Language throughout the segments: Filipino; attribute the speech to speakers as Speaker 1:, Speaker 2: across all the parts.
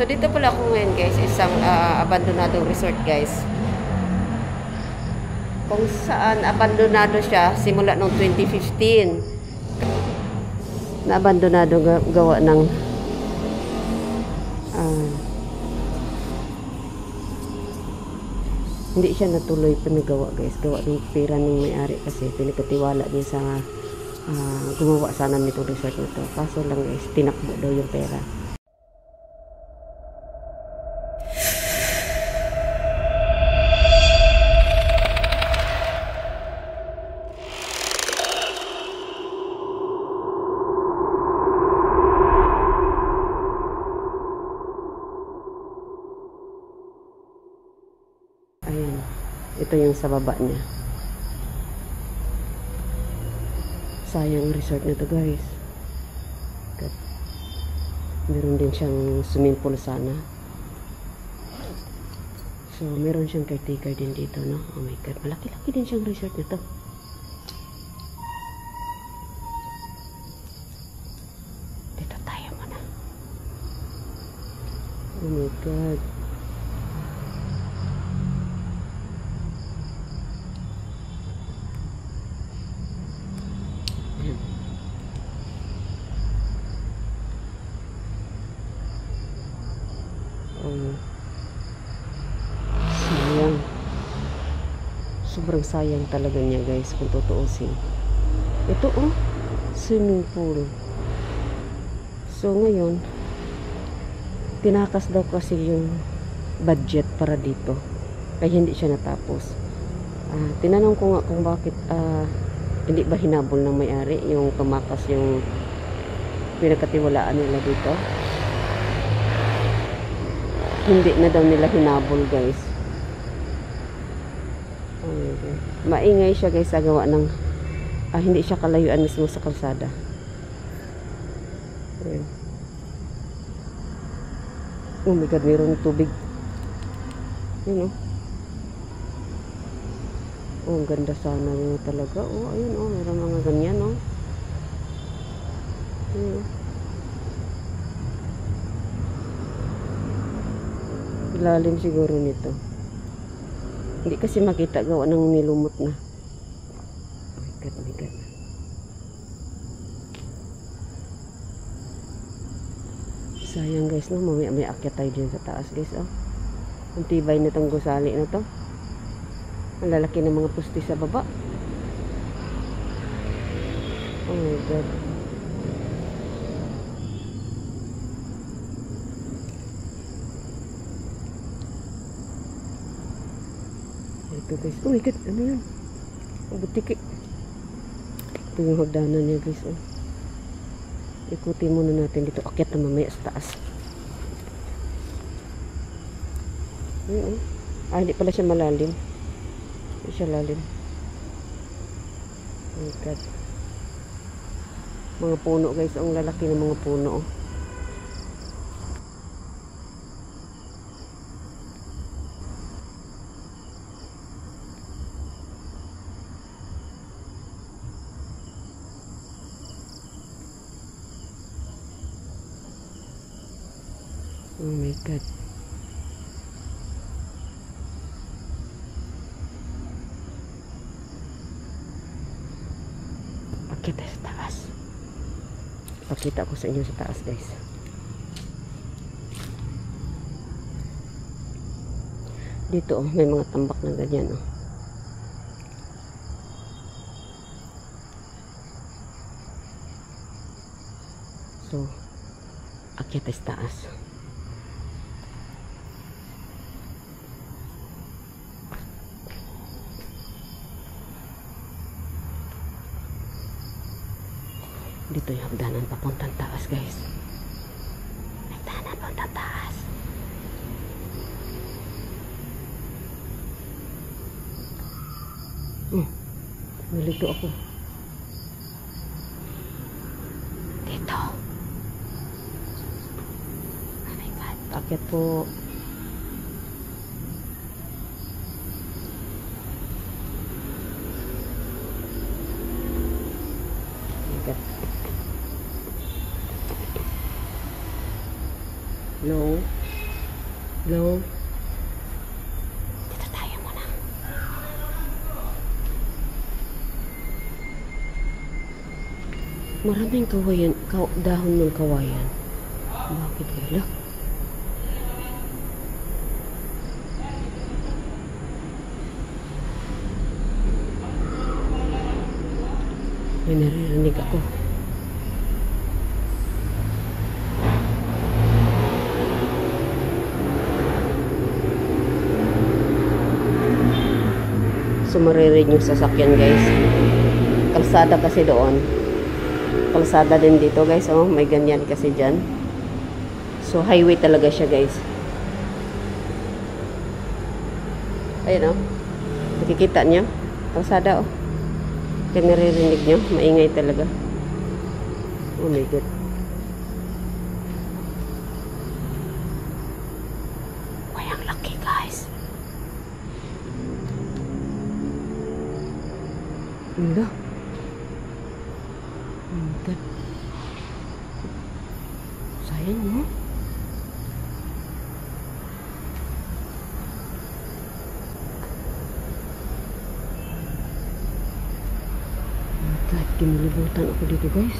Speaker 1: So, dito pala ako ngayon, guys. Isang abandonadong resort, guys. Kung saan abandonado siya simula noong 2015. Na abandonado gawa ng hindi siya natuloy pinagawa, guys. Gawa ng pera ng may-ari kasi pinagkatiwala niya sa gumawa sana nitong resort na to. Kaso lang, guys, tinakbo daw yung pera. Ayan. Ito yung sa baba niya. Sayang ang resort na to, guys. Meron din siyang swimming pool sana. So, meron siyang caretaker din dito, no? Oh my God. Malaki-laki din siyang resort na to. Dito tayo muna. Oh my God. Sayang. Sobrang sayang talaga niya, guys, kung tutuusin. Ito, swimming pool. So, ngayon, tinakas daw kasi yung budget para dito. Kaya hindi siya natapos. Tinanong ko nga kung bakit hindi ba hinabol ng may-ari yung tumakas yung pinagkatiwalaan nila dito. Hindi na daw nila hinabol, guys. Maingay siya, guys, sa gawa ng hindi siya kalayuan mismo sa kalsada. Ayan. Oh my God, mayroong tubig. Yun, ang ganda sana yun talaga. Ayun, mayroong mga ganyan, Ayun, lalim siguro nito. Hindi kasi makita gawa ng nilumot na. Oh my God, my God. Sayang, guys, no? May akyat tayo dyan sa taas, guys, Ang tibay na itong gusali na to. Ang lalaki ng mga pusti sa baba. Oh my God. Ito, guys. Oh my God, ano yun? Ang butiki. Ito yung hagdanan niya, guys. Ikutin muna natin dito. Akyat na mamaya sa taas. Ayun, hindi pala siya malalim. Hindi siya lalim. Oh my God. Mga puno, guys. Ang lalaki ng mga puno, Oh my God. Pakita sa taas. Pakita ko sa inyo sa taas, guys. Dito, may mga tambak na ganyan, So, akyat sa taas. Dito yung hagdanan papuntang taas, guys. Hagdanan papuntang taas. Nalito ako. Dito. Oh my God. Akyat po. No. Hello? Dito tayo muna. Maraming kawayan, dahon ng kawayan. Bakit wala? May naririnig ako. So maririnig yung sasakyan guys. Kalsada kasi doon. Kalsada din dito guys. Oh, may ganyan kasi dyan. So highway talaga siya guys. Ayun oh. Nakikita niyo? Kalsada oh. Kaya naririnig nyo, maingay talaga. Oh my God. Uy, ang laki guys. Wala. Oh my God. Sayang mo. God, kinalibutan ako dito guys.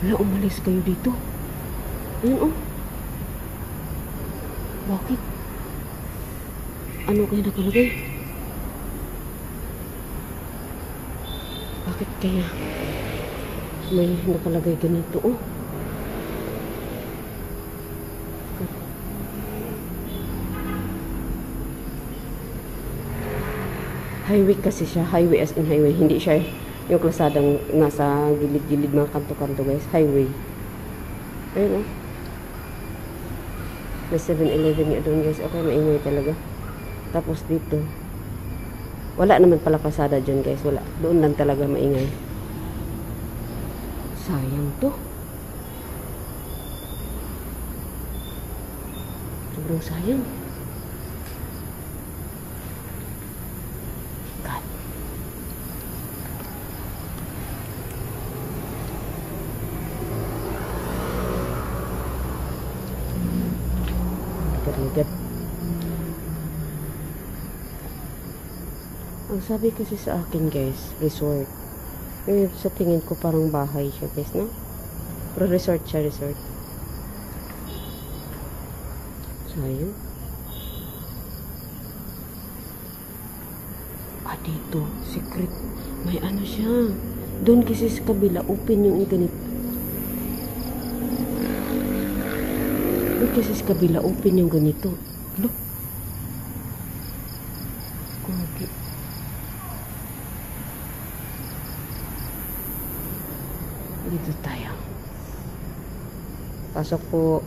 Speaker 1: Wala, umalis kayo dito. Ayun oh. Bakit? Ano kayo nakalagay? Bakit kaya may nakalagay ganito oh? Highway kasi siya. Highway as in highway. Hindi siya yung kalsadang nasa gilid-gilid mga kanto-kanto guys. Highway. Ayun oh. May 7-Eleven nga doon guys. Okay, maingay talaga. Tapos dito. Wala naman pala kalsada dyan guys. Wala. Doon lang talaga maingay. Sayang to. Sobrang sayang. God. Ang sabi kasi sa akin guys, resort. Eh, sa tingin ko parang bahay siya guys, no? Pero resort siya, resort. Sayang. Ah, dito, secret. May ano siya. Doon kasi sa kabila, open yung ganito. Kasi sa kabila, open yung ganito. Look. Okay. Dito tayo. Pasok po.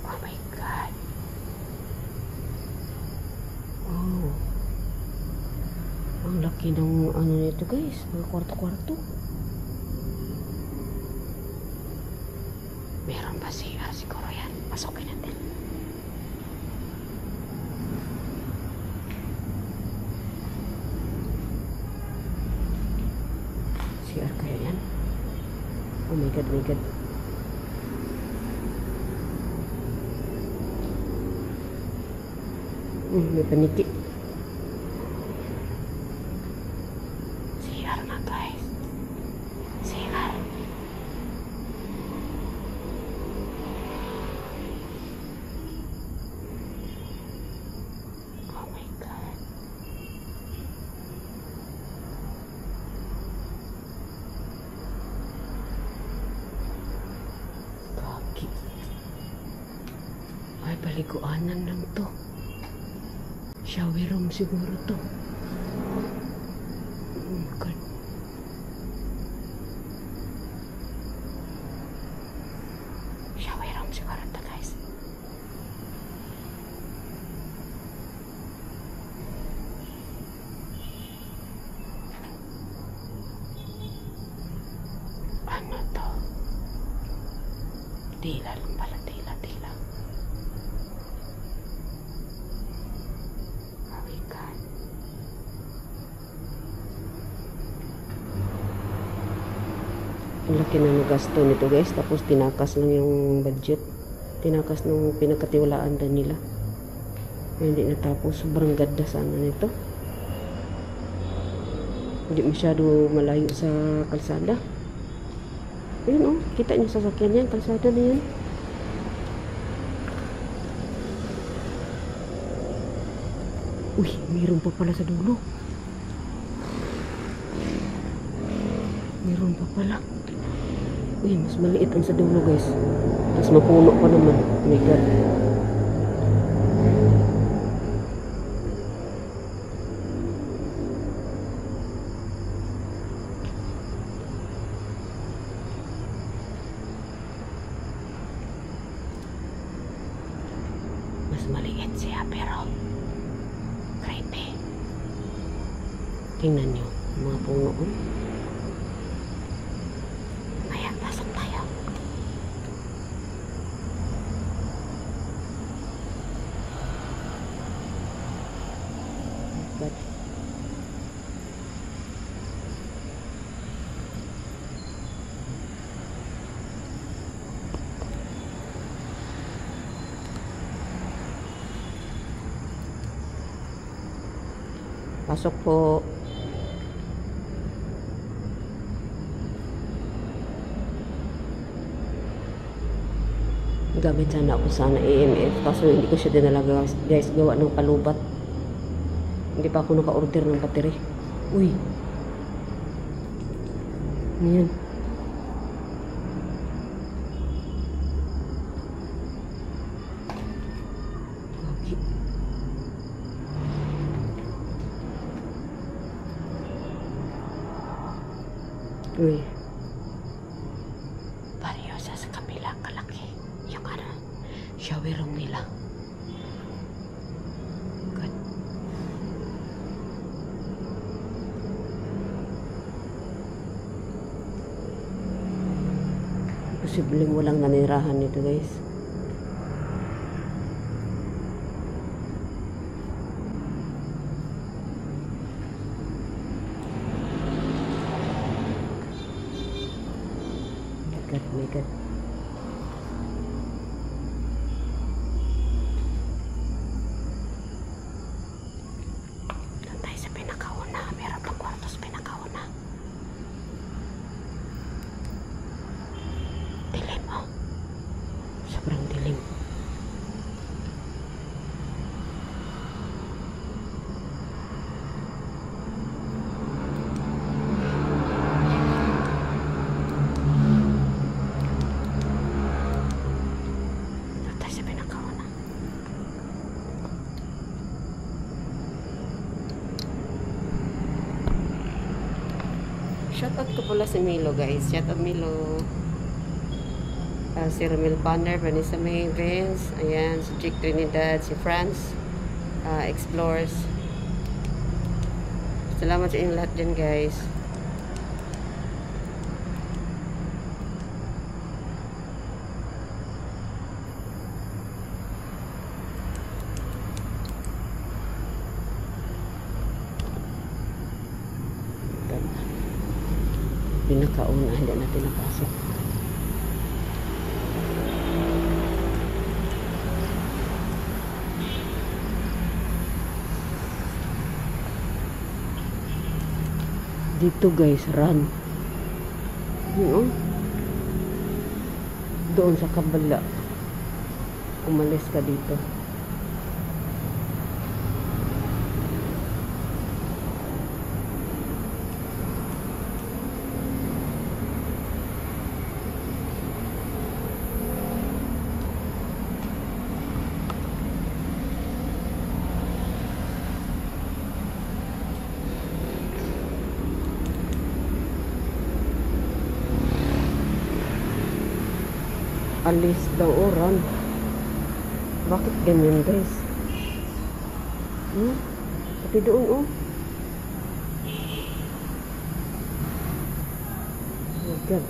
Speaker 1: Oh my God. Oh. Ang laki ng ano nito guys. Mga kwarto-kwarto. Meron pa siya siguro yan. Pasukin natin. CR kaya yan? Oh my God, my God. May paniki. CR na guys. CR. Ay, paliguanan lang to. Shower room siguro to. Oh my God. Shower room siguro to guys. Ano to? Tila lang pala, tila. Oh my God. Ang laki na nagasto nito guys, tapos tinakas lang yung budget. Tinakas nung pinagkatiwalaan din nila. Hindi natapos. Sobrang ganda sana nito. Hindi masyado malayo sa kalsada. Ayun oh, kita niyo sasakyan yan, kalsada na yan. Uy, mayroon pa pala sa dulo. Mayroon pa pala. Uy, mas maliit ang sa dulo guys. Mas mapuno pa naman. Oh my God. Mas maliit siya pero creepy. Tingnan nyo, mga puno. Kaya, pasok tayo. But, pasok po. Gamit sana ako sana EMF kaso hindi ko siya dinala guys, gawa ng palubat. Hindi pa ako naka-order ng battery. Uy, ayan. Okay. Uy, pareho siya sa kabila kalaki. Yung ano, shower room nila. Good. Posibleng walang nanirahan nito guys. My God. Doon tayo sa pinakauna. Meron pang kwarto sa pinakauna. Dilim oh. Sobrang dilim. Shoutout ko pala si Milo guys. Shoutout Milo. Si Romel Panner, Vanessa May Vince, ayan, si Jake Trinidad, si France Explores. Salamat sa inyong lahat dyan guys. Pinakauna, hindi natin napasok. Dito guys, run. Yun, doon sa kabala. Umalis ka dito. Alis daw oran. Bakit ganyan guys? Pati doon oh. Oh God.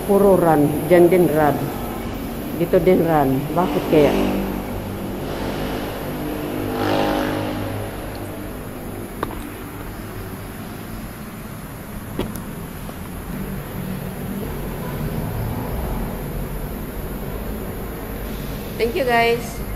Speaker 1: puro run. Diyan din run. Dito din run. Bakit kaya? Thank you guys.